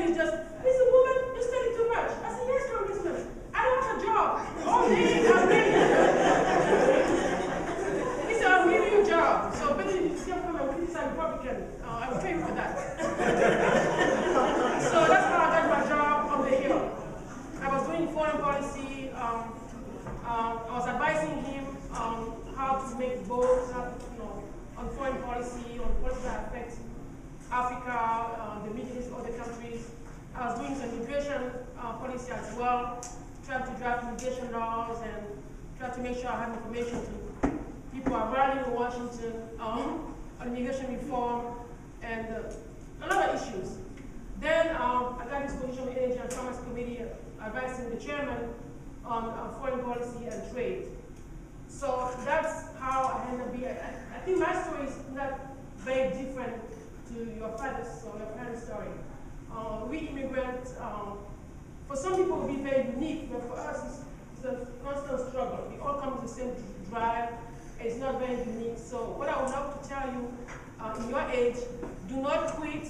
me is just, Mr. Woman, you're spending too much. I said, yes, Congressman. I don't have a job. All day, I'm He said, I'm giving you a job. So basically, you still come and criticize Republican. I will pay you for that. So that's how I got my job on the Hill. I was doing foreign policy. I was advising him how to make votes, on foreign policy, on policy that affects Africa, the Middle East, other countries. I was doing some immigration policy as well, trying to draft immigration laws and try to make sure I have information to people who are rallying in Washington on immigration reform and a lot of issues. Then I got this position in the Energy and Commerce Committee advising the chairman on foreign policy and trade. So that's how I ended up being. I think my story is not very different to your father's or your parents' story. We immigrants, for some people it will be very unique, but for us it's a constant struggle. We all come to the same drive. It's not very unique. So what I would love to tell you, in your age, do not quit.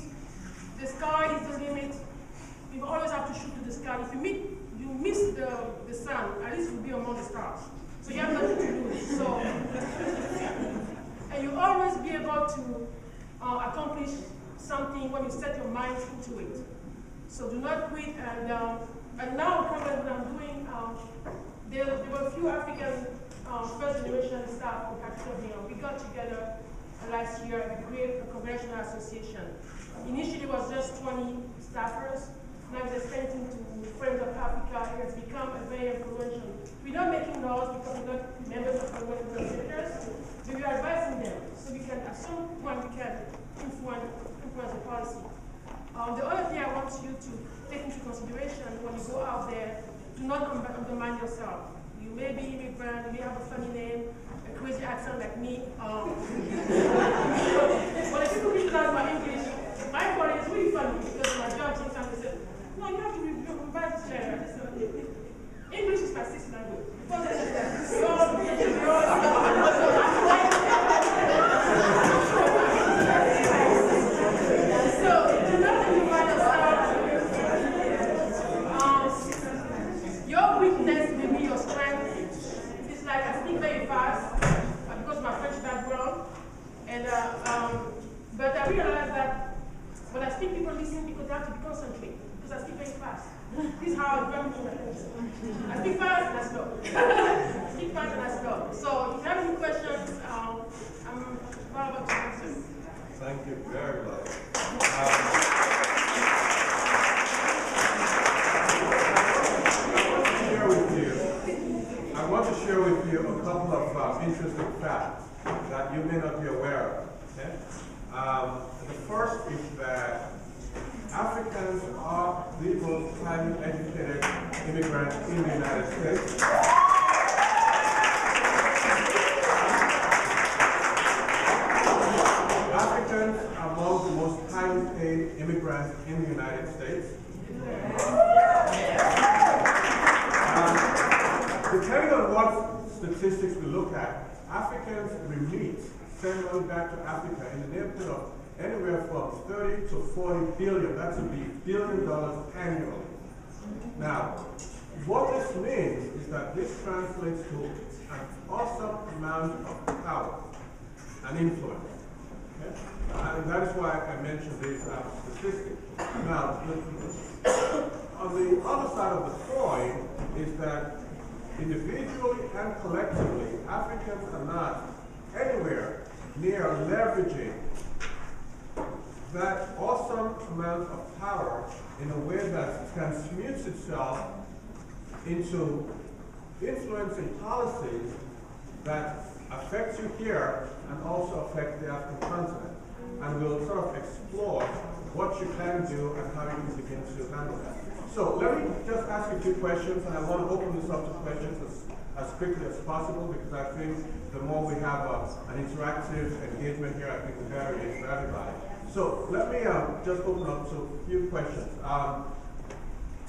The sky is the limit. You always have to shoot to the sky. If you miss the sun, at least you'll be among the stars. So you have nothing to lose. So, and you always be able to accomplish something when you set your mind into it. So do not quit. And now, currently, what I'm doing, there were a few African first generation staff from Capitol Hill. We got together last year and created a congressional association. Initially, it was just 20 staffers. Now it's extending to Friends of Africa. It has become a very influential. We're not making laws because we're not members of congressional senators, but we are advising them so we can, at some point, we can influence the policy. The other thing I want you to take into consideration when you go out there, do not undermine yourself. You may be immigrant, you may have a funny name, a crazy accent like me. When the people criticize my English, my body is really funny because my job sometimes they say, no, you have to revise this letter. English is my sixth language. Your weakness may be your strength. It's like I speak very fast because of my French background, and but I realize that when I speak, people listen because they have to concentrate because I speak very fast. This is how I grab my attention. I speak fast and I slow. I speak fast and I slow. So if you have any questions, I'm available to answer. Thank you very much. I want to share with you a couple of interesting facts that you may not be aware of. Okay? The first is that Africans are the most highly educated immigrants in the United States. Africans are among the most highly paid immigrants in the United States. Depending on what statistics we look at, Africans remit, send money back to Africa in the neighborhood of anywhere from 30 to 40 billion, that's $1 billion annually. Now, what this means is that this translates to an awesome amount of power and influence. Okay? And that is why I mentioned these statistics. Now, on the other side of the coin is that individually and collectively, Africans are not anywhere near leveraging that awesome amount of power in a way that transmutes itself into influencing policies that affect you here and also affect the African continent. And we'll sort of explore what you can do and how you can begin to handle that. So let me just ask you a few questions, and I want to open this up to questions as quickly as possible because I think the more we have an interactive engagement here, I think the better it is for everybody. So let me just open up to a few questions. I'll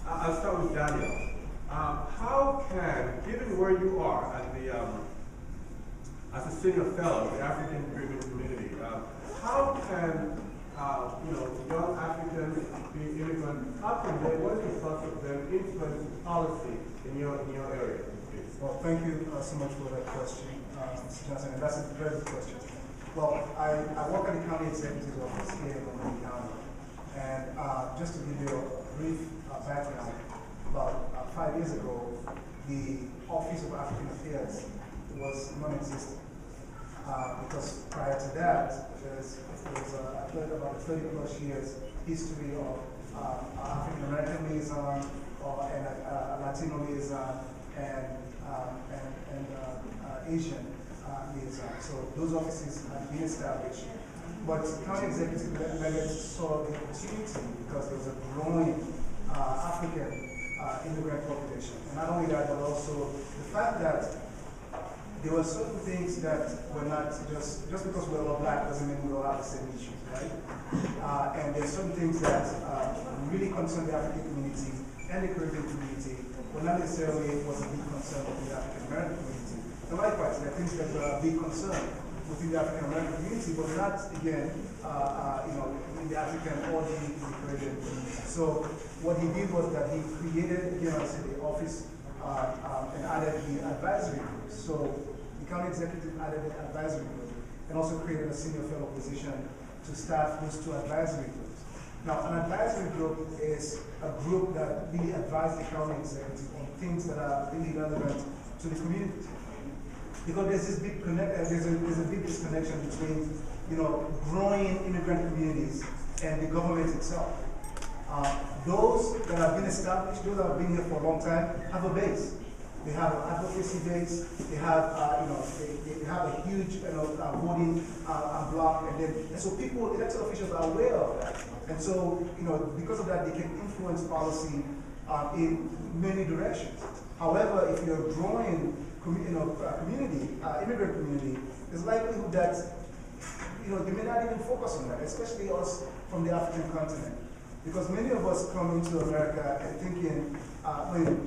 start with Daniel. How can, given where you are at the, as a senior fellow of the African Caribbean community, how can young Africans be immigrant How can they, what is the thought of them influence policy in your area? Please? Well, thank you so much for that question, Mr. Johnson, and that's a very good question. Well, I work at the county executive office here in Montgomery County, and just to give you a brief background, about 5 years ago, the Office of African Affairs was non-existent. Because prior to that, there's about a 30+ years history of African American liaison and Latino liaison and Asian liaison. So those offices have been established. But county executive members saw the opportunity because there was a growing African immigrant population. And not only that, but also the fact that there were certain things that were not just because we're all black doesn't mean we all have the same issues, right? And there's certain things that really concern the African community and the Caribbean community, but not necessarily was a big concern with the African American community. And likewise, there are things that were a big concern within the African American community, but not again, in the African or the Caribbean community. So what he did was that he created, again, I said, the office and added the advisory group. So the county executive added the advisory group and also created a senior fellow position to staff those two advisory groups. Now, an advisory group is a group that really advises the county executive on things that are really relevant to the community. Because there's this big there's a big disconnection between, growing immigrant communities and the government itself. Those that have been established, those that have been here for a long time, have a base. They have an advocacy base. They have, they have a huge, voting block, and so people, elected officials, are aware of that. And so, because of that, they can influence policy in many directions. However, if you're growing, community, immigrant community, there's likelihood that, they may not even focus on that, especially us from the African continent. Because many of us come into America and thinking,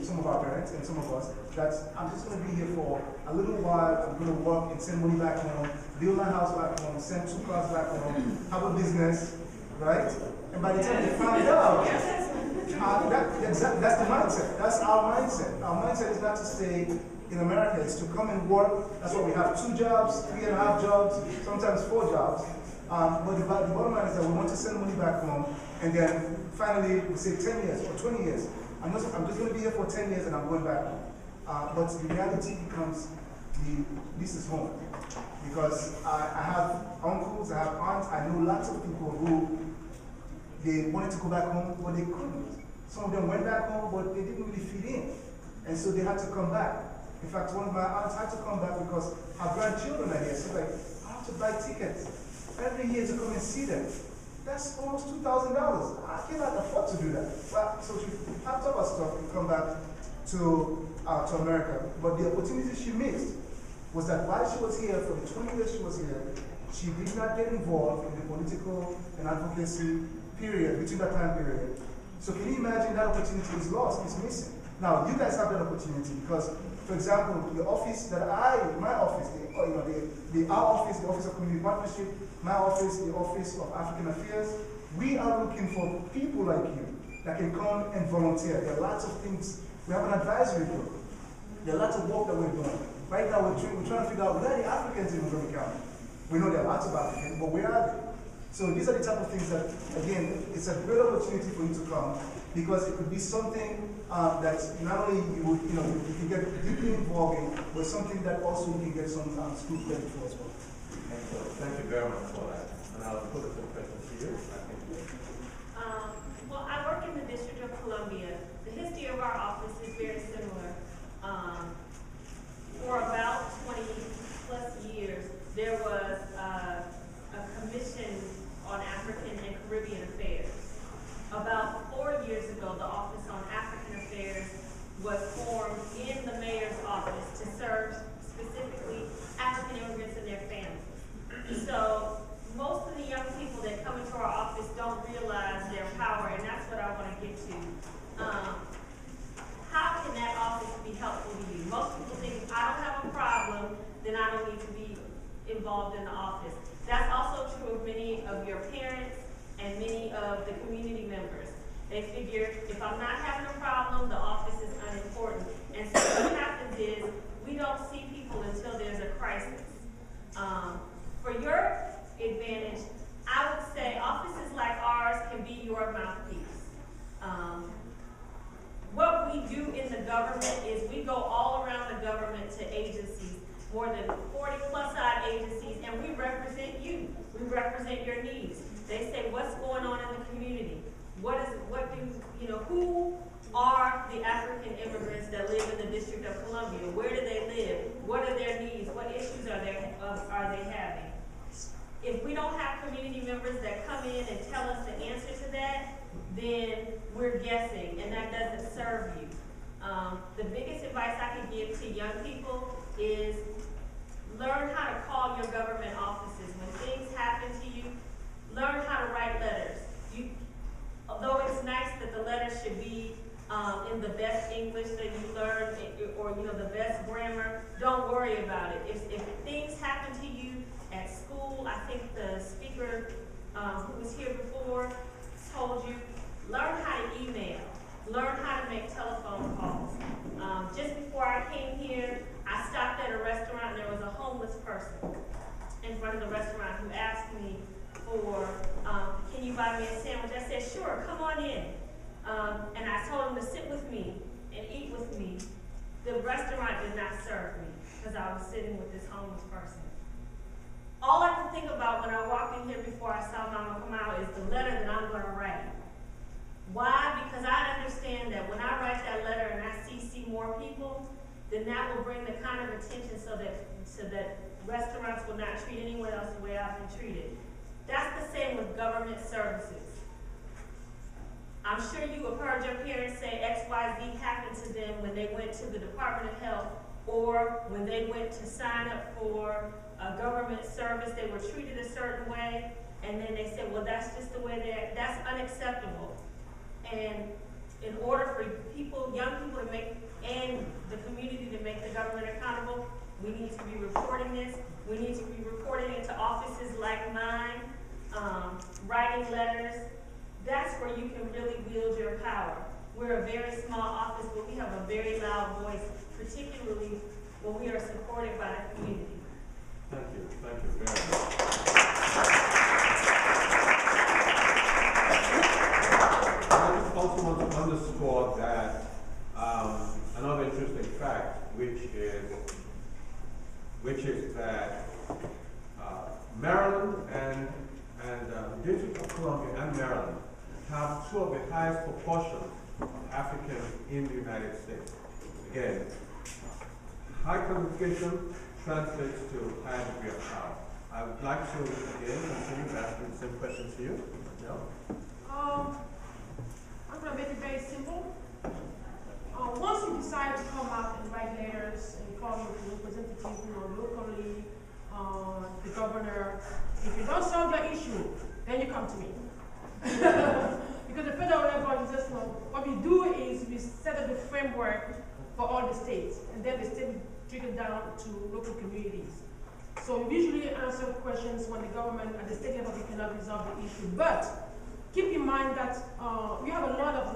some of our parents and some of us, that I'm just going to be here for a little while, I'm going to work and send money back home, build my house back home, send 2 cars back home, have a business, right? And by the time they find out, that's the mindset. That's our mindset. Our mindset is not to stay in America, it's to come and work. That's why we have 2 jobs, 3.5 jobs, sometimes 4 jobs. But the bottom line is that we want to send money back home, and then finally we say 10 years or 20 years. I'm just going to be here for 10 years and I'm going back home. But the reality becomes, this is home. Because I have uncles, I have aunts, I know lots of people who, they wanted to go back home, but they couldn't. Some of them went back home, but they didn't really fit in. And so they had to come back. In fact, one of my aunts had to come back because her grandchildren are here. So like, I have to buy tickets every year to come and see them. That's almost $2,000. I cannot afford to do that. Well, so she packed up her stuff and come back to America. But the opportunity she missed was that while she was here, for the 20 years she was here, she did not get involved in the political and advocacy period, between that time period. So can you imagine that opportunity is lost, is missing? Now, you guys have that opportunity because, for example, the office that my office, our office, the Office of Community Partnership, my office, the Office of African Affairs, we are looking for people like you that can come and volunteer. There are lots of things. We have an advisory group. There are lots of work that we're doing. Right now, we're trying to figure out where are the Africans in Montgomery County. We know there are lots of Africans, but where are they? So these are the type of things that, again, it's a great opportunity for you to come because it could be something that not only you can get deeply involved in, but something that also you can get some school credit for as well. Thank you very much for that. And I'll put a question to you. Well, I work in the District of Columbia. The history of our office is very similar. For about 20+ years, there was a commission on African and Caribbean affairs. About 4 years ago, the Office on African Affairs was formed in the mayor's office to serve specifically African immigrants and their families. So most of the young people that come into our office don't realize their power, and that's what I want to get to. How can that office be helpful to you? Most people think if I don't have a problem, then I don't need to be involved in the office. That's also true of many of your parents and many of the community members. They they figure if I'm not having a problem, the office is unimportant. And so what happens is we don't see people until there's a crisis. For your advantage, I would say offices like ours can be your mouthpiece. What we do in the government is we go all around the government to agencies, more than 40 plus odd agencies, and we represent you. We represent your needs. They say, what's going on in the community? Who are the African immigrants that live in the District of Columbia? Where do they live? What are their needs? What issues are they having? If we don't have community members that come in and tell us the answer to that, then we're guessing, and that doesn't serve you. The biggest advice I can give to young people is learn how to call your government offices. When things happen to you, learn how to write letters. Although it's nice that the letters should be in the best English that you learn, or the best grammar, don't worry about it. If things happen to you at school, I think the speaker who was here before told you, learn how to email, learn how to make telephone calls. Just before I came here, I stopped at a restaurant and there was a homeless person in front of the restaurant who asked me for, can you buy me a sandwich? I said, sure, come on in. And I told him to sit with me and eat with me. The restaurant did not serve me because I was sitting with this homeless person. All I could think about when I walked in here before I saw Mama come out is the letter that I'm going to write. Why? Because I understand that when I write that letter and I see more people, then that will bring the kind of attention so that restaurants will not treat anyone else the way I've been treated. That's the same with government services. I'm sure you have heard your parents say XYZ happened to them when they went to the Department of Health, or when they went to sign up for a government service, they were treated a certain way, and then they said, well, that's just the way that's unacceptable. And in order for young people to make, and the community to make the government accountable, we need to be reporting this. We need to be reporting it to offices like mine, writing letters. That's where you can really wield your power. We're a very small office, but we have a very loud voice, particularly when we are supported by the community. Thank you very much. I just also want to underscore that another interesting fact, which is that Maryland and the District of Columbia and Maryland have two of the highest proportions of Africans in the United States. Again, high qualification translates to high degree of power. I would like to again continue asking the same question to you. I'm going to make it very simple. Once you decide to come out and write letters and call your representative, locally, the governor, if you don't solve the issue, then you come to me. Because the federal level is just what we do is we set up the framework for all the states, and then the state will trickle down to local communities. So we usually answer questions when the government at the state level we cannot resolve the issue. But keep in mind that we have a lot of